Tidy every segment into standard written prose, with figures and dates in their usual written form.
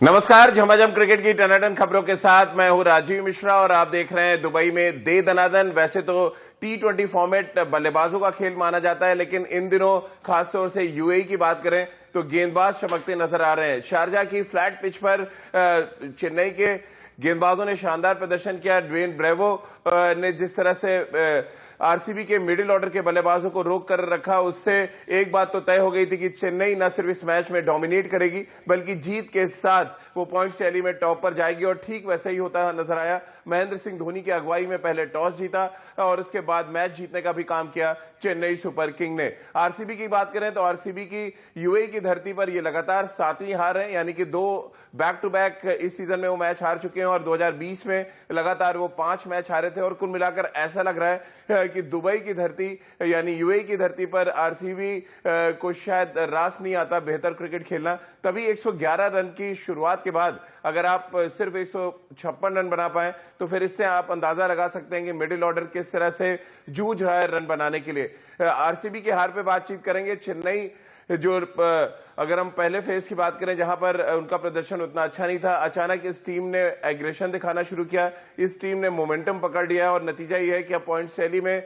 नमस्कार, झमाझम क्रिकेट की टनाटन खबरों के साथ मैं हूं राजीव मिश्रा और आप देख रहे हैं दुबई में दे दनादन। वैसे तो T20 फॉर्मेट बल्लेबाजों का खेल माना जाता है, लेकिन इन दिनों खासतौर से यूएई की बात करें तो गेंदबाज चमकते नजर आ रहे हैं। शारजा की फ्लैट पिच पर चेन्नई के गेंदबाजों ने शानदार प्रदर्शन किया। ड्वेन ब्रेवो ने जिस तरह से आरसीबी के मिडिल ऑर्डर के बल्लेबाजों को रोक कर रखा, उससे एक बात तो तय हो गई थी कि चेन्नई न सिर्फ इस मैच में डोमिनेट करेगी बल्कि जीत के साथ वो पॉइंट्स टैली में टॉप पर जाएगी। और ठीक वैसे ही होता नजर आया। महेंद्र सिंह धोनी की अगुवाई में पहले टॉस जीता और उसके बाद मैच जीतने का भी काम किया चेन्नई सुपर किंग ने। आरसीबी की बात करें तो आरसीबी की यूएई की धरती पर ये लगातार 7वीं हार है, यानी कि 2 बैक टू बैक इस सीजन में वो मैच हार चुके हैं और 2020 में लगातार वो 5 मैच हारे थे। और कुल मिलाकर ऐसा लग रहा है कि दुबई की धरती यानी यूएई की धरती पर आरसीबी को शायद रास नहीं आता बेहतर क्रिकेट खेलना। तभी 111 रन की शुरुआत के बाद अगर आप सिर्फ 156 रन बना पाए तो फिर इससे आप अंदाजा लगा सकते हैं कि मिडिल ऑर्डर किस तरह से जूझ रहा है रन बनाने के लिए। आरसीबी की हार पे बातचीत करेंगे। चेन्नई जो अगर हम पहले फेज की बात करें जहां पर उनका प्रदर्शन उतना अच्छा नहीं था, अचानक इस टीम ने एग्रेशन दिखाना शुरू किया, इस टीम ने मोमेंटम पकड़ लिया और नतीजा यह है कि अब पॉइंट शैली में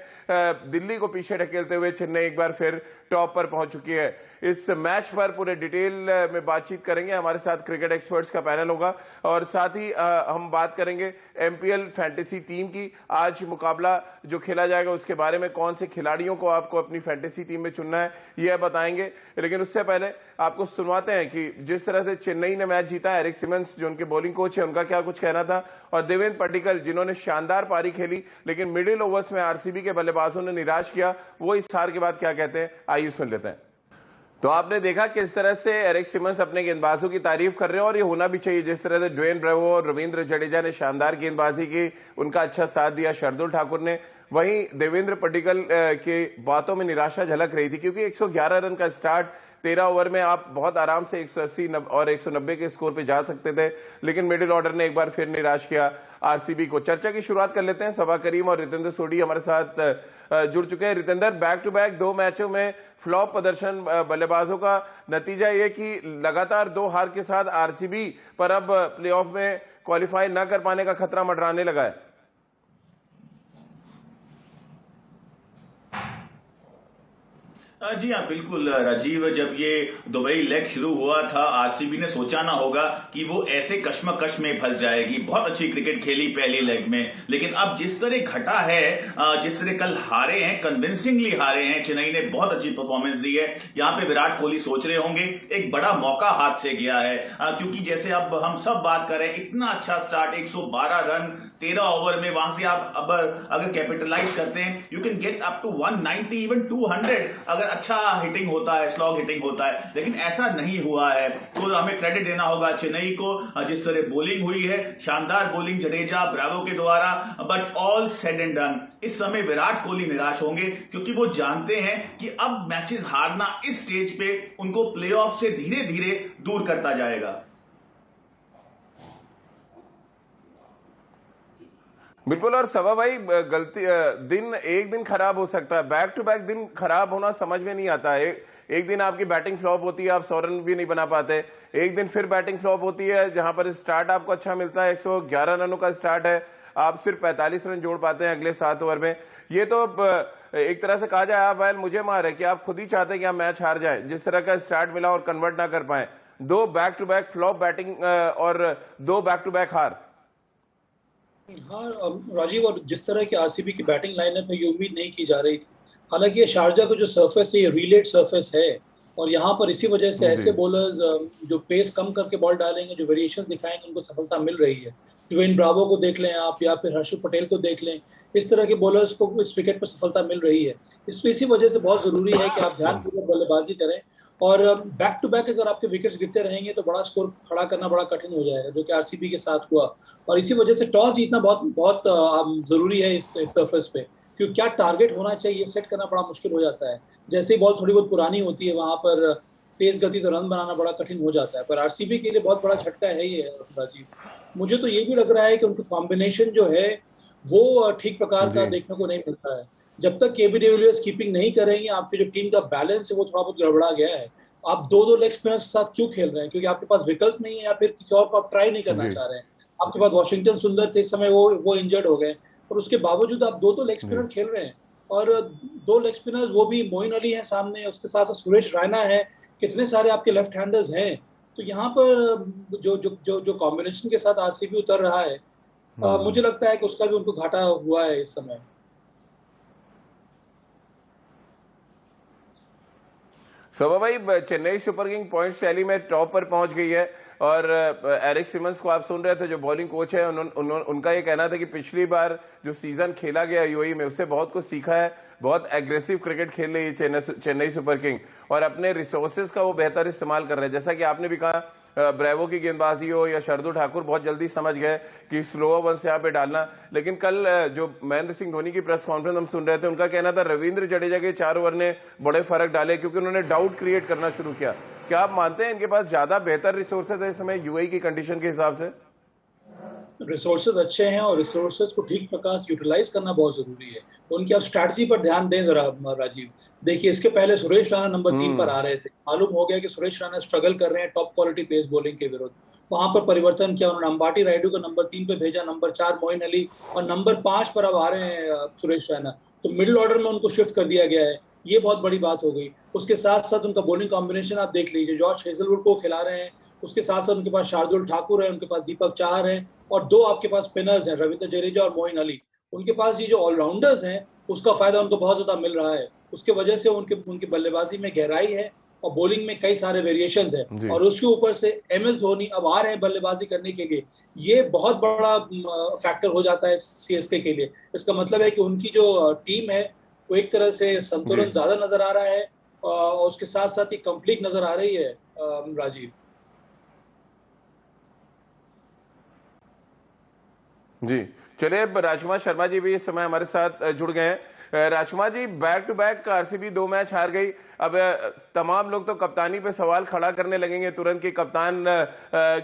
दिल्ली को पीछे ढकेलते हुए चेन्नई एक बार फिर टॉप पर पहुंच चुकी है। इस मैच पर पूरे डिटेल में बातचीत करेंगे। हमारे साथ क्रिकेट एक्सपर्ट्स का पैनल होगा और साथ ही हम बात करेंगे एमपीएल फैंटेसी टीम की। आज मुकाबला जो खेला जाएगा उसके बारे में, कौन से खिलाड़ियों को आपको अपनी फैंटेसी टीम में चुनना है यह बताएंगे। लेकिन उससे पहले आपको सुनवाते हैं कि जिस तरह से चेन्नई ने मैच जीता, एरिक सिमंस जो उनके बॉलिंग कोच है उनका क्या कुछ कहना था, और देवेंद्र पडिक्कल जिन्होंने शानदार पारी खेली लेकिन मिडिल ओवर्स में आरसीबी के बल्लेबाजों ने निराश किया, वो इस हार के बाद क्या कहते हैं, आइए सुन लेते हैं। तो आपने देखा किस तरह से एरिक सिमंस अपने गेंदबाजों की तारीफ कर रहे हैं और ये होना भी चाहिए। जिस तरह से ड्वेन ब्रेवो और रविंद्र जडेजा ने शानदार गेंदबाजी की, उनका अच्छा साथ दिया शार्दुल ठाकुर ने। वहीं देवेंद्र पडिक्कल की बातों में निराशा झलक रही थी क्योंकि 111 रन का स्टार्ट, 13 ओवर में आप बहुत आराम से 180 और 190 के स्कोर पे जा सकते थे, लेकिन मिडिल ऑर्डर ने एक बार फिर निराश किया आरसीबी को। चर्चा की शुरुआत कर लेते हैं। सबा करीम और रितेंद्र सोढी हमारे साथ जुड़ चुके हैं। रितेंद्र, बैक टू बैक 2 मैचों में फ्लॉप प्रदर्शन बल्लेबाजों का, नतीजा ये कि लगातार 2 हार के साथ आरसीबी पर अब प्लेऑफ में क्वालिफाई न कर पाने का खतरा मंडराने लगा है। जी हाँ, बिल्कुल राजीव। जब ये दुबई लेग शुरू हुआ था, आरसीबी ने सोचा ना होगा कि वो ऐसे कश्मकश में फंस जाएगी। बहुत अच्छी क्रिकेट खेली पहली लेग में, लेकिन अब जिस तरह घटा है, जिस तरह कल हारे हैं, कन्विंसिंगली हारे हैं, चेन्नई ने बहुत अच्छी परफॉर्मेंस दी है। यहाँ पे विराट कोहली सोच रहे होंगे एक बड़ा मौका हाथ से गया है, क्योंकि जैसे अब हम सब बात कर रहे हैं, इतना अच्छा स्टार्ट, 112 रन 13 ओवर में, वहां से आप अब अगर कैपिटलाइज करते हैं, you can get up to 190 even 200 अगर अच्छा हिटिंग होता है, स्लॉग हिटिंग होता है। लेकिन ऐसा नहीं हुआ है, तो हमें क्रेडिट देना होगा चेन्नई को। जिस तरह बॉलिंग हुई है, शानदार बॉलिंग जडेजा ब्रावो के द्वारा, but all said and done, इस समय विराट कोहली निराश होंगे क्योंकि वो जानते हैं कि अब मैचेस हारना इस स्टेज पे उनको प्लेऑफ से धीरे धीरे दूर करता जाएगा। बिल्कुल। और सवा भाई, गलती दिन एक दिन खराब हो सकता है, बैक टू बैक दिन खराब होना समझ में नहीं आता है। एक दिन आपकी बैटिंग फ्लॉप होती है, आप 100 रन भी नहीं बना पाते, एक दिन फिर बैटिंग फ्लॉप होती है जहां पर स्टार्ट आपको अच्छा मिलता है, 111 रनों का स्टार्ट है, आप सिर्फ 45 रन जोड़ पाते हैं अगले 7 ओवर में। ये तो एक तरह से कहा जाए, आप बैल मुझे मार है कि आप खुद ही चाहते हैं कि आप मैच हार जाए, जिस तरह का स्टार्ट मिला और कन्वर्ट ना कर पाए। 2 back to back flop batting और 2 बैक टू बैक हार। हाँ राजीव, और जिस तरह की आरसीबी की बैटिंग लाइनअप है ये उम्मीद नहीं की जा रही थी। हालांकि ये शारजा का जो सरफेस है ये रिलेट सरफेस है और यहाँ पर इसी वजह से ऐसे बॉलर्स जो पेस कम करके बॉल डालेंगे, जो वेरिएशंस दिखाएंगे, उनको सफलता मिल रही है। ड्वेन ब्रावो को देख लें आप, या फिर हर्षल पटेल को देख लें, इस तरह के बॉलर्स को इस विकेट पर सफलता मिल रही है। इसी वजह से बहुत जरूरी है कि आप ध्यानपूर्वक बल्लेबाजी करें और बैक टू बैक अगर आपके विकेट्स गिरते रहेंगे तो बड़ा स्कोर खड़ा करना बड़ा कठिन हो जाएगा, जो कि आरसीबी के साथ हुआ। और इसी वजह से टॉस जीतना बहुत बहुत जरूरी है इस सरफेस पे, क्योंकि क्या टारगेट होना चाहिए सेट करना बड़ा मुश्किल हो जाता है। जैसे ही बॉल थोड़ी बहुत पुरानी होती है वहां पर तेज गति से रन बनाना बड़ा कठिन हो जाता है। पर आरसीबी के लिए बहुत बड़ा झटका है ये राजीव। मुझे तो ये भी लग रहा है कि उनका कॉम्बिनेशन जो है वो ठीक प्रकार का देखने को नहीं मिलता है। जब तक केबी डिविलियर्स कीपिंग नहीं करेंगे, आपकी जो टीम का बैलेंस है वो थोड़ा बहुत गड़बड़ा गया है। आप दो दो लेग स्पिनर्स के साथ क्यों खेल रहे हैं? क्योंकि आपके पास विकल्प नहीं है या फिर किसी और को आप ट्राई नहीं करना जी चाह रहे हैं। आपके पास वॉशिंगटन सुंदर थे, इस समय वो इंजर्ड हो गए, और उसके बावजूद आप दो दो लेग जी स्पिनर खेल रहे हैं। और दो लेग स्पिनर्स, वो भी मोइन अली है सामने, उसके साथ साथ सुरेश रैना है, कितने सारे आपके लेफ्ट हैंडर्स हैं। तो यहाँ पर जो कॉम्बिनेशन के साथ आरसीबी उतर रहा है, मुझे लगता है कि उसका भी उनको घाटा हुआ है इस समय। शोभा भाई, Chennai super king point tally में टॉप पर पहुंच गई है और एरिक सिमंस को आप सुन रहे थे, जो बॉलिंग कोच है, उनका ये कहना था कि पिछली बार जो सीजन खेला गया यूएई में उससे बहुत कुछ सीखा है। बहुत एग्रेसिव क्रिकेट खेल रही है चेन्नई सुपर किंग और अपने रिसोर्सेज का वो बेहतर इस्तेमाल कर रहे हैं। जैसा कि आपने भी कहा, ब्रेवो की गेंदबाजी हो या शार्दुल ठाकुर बहुत जल्दी समझ गए कि स्लोअर वन से यहाँ पे डालना। लेकिन कल जो महेंद्र सिंह धोनी की प्रेस कॉन्फ्रेंस हम सुन रहे थे, उनका कहना था रविंद्र जडेजा के 4 ओवर ने बड़े फर्क डाले क्योंकि उन्होंने डाउट क्रिएट करना शुरू किया। क्या आप मानते हैं इनके पास ज्यादा बेहतर रिसोर्सेज है इस समय यूएई की कंडीशन के हिसाब से? रिसोर्सेज अच्छे हैं और रिसोर्सेज को ठीक प्रकार से यूटिलाइज करना बहुत जरूरी है। तो उनकी आप स्ट्रैटेजी पर ध्यान दें जरा राजीव। देखिए, इसके पहले सुरेश रैना नंबर 3 पर आ रहे थे, मालूम हो गया कि सुरेश रैना स्ट्रगल कर रहे हैं टॉप क्वालिटी पेस बॉलिंग के विरुद्ध। वहां पर परिवर्तन किया उन्होंने, अंबाटी रायडू को नंबर 3 पे भेजा, नंबर 4 मोइन अली, और नंबर 5 पर अब आ रहे हैं सुरेश रैना। तो मिडिल ऑर्डर में उनको शिफ्ट कर दिया गया है, ये बहुत बड़ी बात हो गई। उसके साथ साथ उनका बॉलिंग कॉम्बिनेशन आप देख लीजिए, जॉश हेजलवुड को खिला रहे हैं, उसके साथ साथ उनके पास शार्दुल ठाकुर है, उनके पास दीपक चाहर है, और दो आपके पास स्पिनर्स हैं, रविंद्र जडेजा और मोइन अली। उनके पास ये जो ऑलराउंडर्स हैं, उसका फायदा उनको बहुत ज्यादा मिल रहा है। उसके वजह से उनकी बल्लेबाजी में गहराई है और बॉलिंग में कई सारे वेरिएशंस हैं, और उसके ऊपर से एमएस धोनी अब आ रहे हैं बल्लेबाजी करने के लिए। ये बहुत बड़ा फैक्टर हो जाता है सीएसके के लिए। इसका मतलब है कि उनकी जो टीम है वो एक तरह से संतुलन ज्यादा नजर आ रहा है, और उसके साथ साथ ही कंप्लीट नजर आ रही है राजीव। जी चलिए, अब राजकुमार शर्मा जी भी इस समय हमारे साथ जुड़ गए हैं। Rajkumar ji, back to back RCB 2 match हार गई। अब तमाम लोग तो कप्तानी पे सवाल खड़ा करने लगेंगे तुरंत कि कप्तान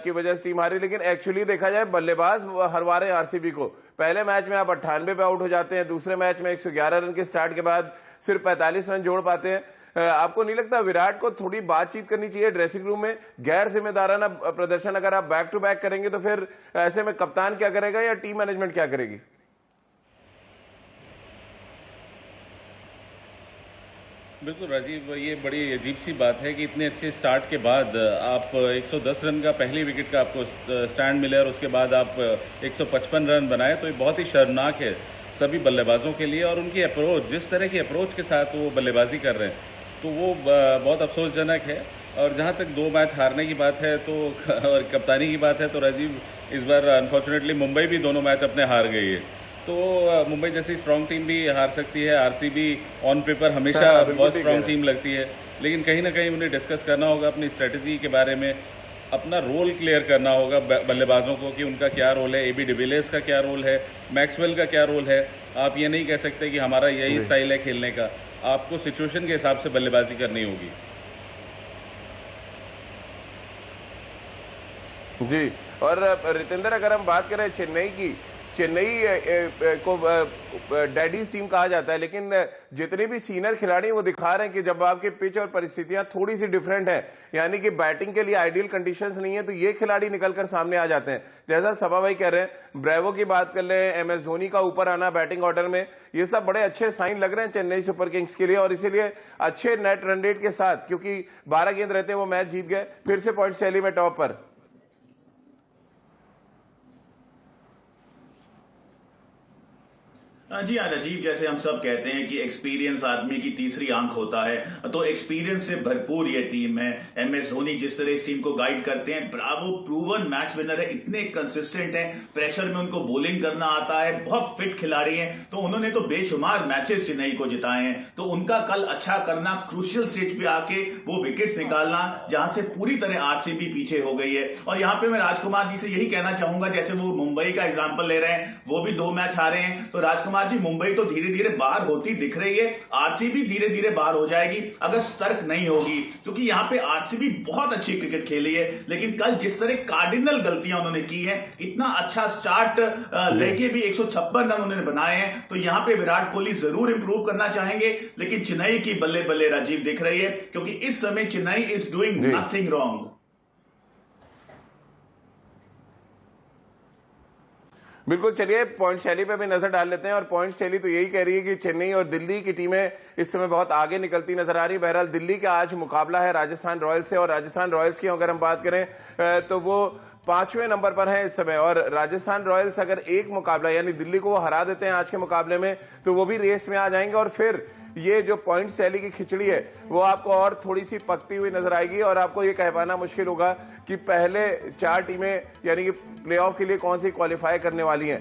की वजह से टीम हारी, लेकिन एक्चुअली देखा जाए बल्लेबाज हरवा रहे आरसीबी को। पहले मैच में आप 98 पे आउट हो जाते हैं, दूसरे मैच में 111 रन के स्टार्ट के बाद सिर्फ 45 रन जोड़ पाते हैं। आपको नहीं लगता विराट को थोड़ी बातचीत करनी चाहिए ड्रेसिंग रूम में? गैर जिम्मेदाराना प्रदर्शन अगर आप बैक टू बैक करेंगे तो फिर ऐसे में कप्तान क्या करेगा या टीम मैनेजमेंट क्या करेगी? बिल्कुल राजीव, ये बड़ी अजीब सी बात है कि इतने अच्छे स्टार्ट के बाद आप 110 रन का पहली विकेट का आपको स्टैंड मिले और उसके बाद आप 155 रन बनाए, तो ये बहुत ही शर्मनाक है सभी बल्लेबाजों के लिए। और उनकी अप्रोच, जिस तरह की अप्रोच के साथ वो बल्लेबाजी कर रहे हैं, तो वो बहुत अफसोसजनक है। और जहाँ तक 2 मैच हारने की बात है तो और कप्तानी की बात है, तो राजीव इस बार अनफॉर्चुनेटली मुंबई भी दोनों मैच अपने हार गई है। तो मुंबई जैसी स्ट्रांग टीम भी हार सकती है। आरसीबी ऑन पेपर हमेशा बहुत स्ट्रांग टीम लगती है, लेकिन कहीं ना कहीं उन्हें डिस्कस करना होगा अपनी स्ट्रेटजी के बारे में, अपना रोल क्लियर करना होगा बल्लेबाजों को कि उनका क्या रोल है, एबी डिविलियर्स का क्या रोल है, मैक्सवेल का क्या रोल है। आप ये नहीं कह सकते कि हमारा यही स्टाइल है खेलने का। आपको सिचुएशन के हिसाब से बल्लेबाजी करनी होगी। जी, और रितेंद्र, अगर हम बात करें चेन्नई की, चेन्नई को डैडीज टीम कहा जाता है, लेकिन जितने भी सीनियर खिलाड़ी वो दिखा रहे हैं कि जब आपके पिच और परिस्थितियां थोड़ी सी डिफरेंट है, यानी कि बैटिंग के लिए आइडियल कंडीशंस नहीं है, तो ये खिलाड़ी निकलकर सामने आ जाते हैं। जैसा सभा भाई कह रहे हैं, ब्रेवो की बात कर ले, एमएस धोनी का ऊपर आना बैटिंग ऑर्डर में, ये सब बड़े अच्छे साइन लग रहे हैं चेन्नई सुपर किंग्स के लिए। और इसीलिए अच्छे नेट रन रेट के साथ, क्योंकि 12 गेंद रहते हैं, वो मैच जीत गए, फिर से पॉइंट टैली में टॉप पर। जी हाँ राजीव, जैसे हम सब कहते हैं कि एक्सपीरियंस आदमी की तीसरी आंख होता है, तो एक्सपीरियंस से भरपूर ये टीम है। एमएस धोनी जिस तरह इस टीम को गाइड करते हैं, ब्रावो प्रूवन मैच विनर है, इतने कंसिस्टेंट है, प्रेशर में उनको बॉलिंग करना आता है, बहुत फिट खिलाड़ी हैं। तो उन्होंने तो बेशुमार मैचेस चेन्नई को जिताए हैं। तो उनका कल अच्छा करना, क्रूशियल स्टेज पे आके वो विकेट्स निकालना जहां से पूरी तरह आरसीबी पीछे हो गई है। और यहाँ पे मैं राजकुमार जी से यही कहना चाहूंगा, जैसे वो मुंबई का एग्जाम्पल ले रहे हैं, वो भी 2 मैच हारे हैं, तो राजकुमार कुमार जी, मुंबई तो धीरे धीरे बाहर होती दिख रही है, आरसीबी धीरे धीरे बाहर हो जाएगी अगर सतर्क नहीं होगी, क्योंकि यहाँ पे आरसीबी बहुत अच्छी क्रिकेट खेली है, लेकिन कल जिस तरह कार्डिनल गलतियां उन्होंने की है, इतना अच्छा स्टार्ट लेके भी 156 रन उन्होंने बनाए हैं, तो यहाँ पे विराट कोहली जरूर इंप्रूव करना चाहेंगे। लेकिन चेन्नई की बल्ले बल्ले राजीव दिख रही है, क्योंकि इस समय Chennai is doing nothing wrong. बिल्कुल, चलिए पॉइंट शैली पे भी नजर डाल लेते हैं। और पॉइंट शैली तो यही कह रही है कि चेन्नई और दिल्ली की टीमें इस समय बहुत आगे निकलती नजर आ रही है। बहरहाल दिल्ली का आज मुकाबला है राजस्थान रॉयल्स से, और राजस्थान रॉयल्स की अगर हम बात करें तो वो 5वें नंबर पर है इस समय। और राजस्थान रॉयल्स अगर एक मुकाबला यानी दिल्ली को वो हरा देते हैं आज के मुकाबले में, तो वो भी रेस में आ जाएंगे, और फिर ये जो पॉइंट शैली की खिचड़ी है वो आपको और थोड़ी सी पकती हुई नजर आएगी, और आपको ये कह पाना मुश्किल होगा कि पहले 4 टीमें यानी कि प्लेऑफ के लिए कौन सी क्वालिफाई करने वाली हैं।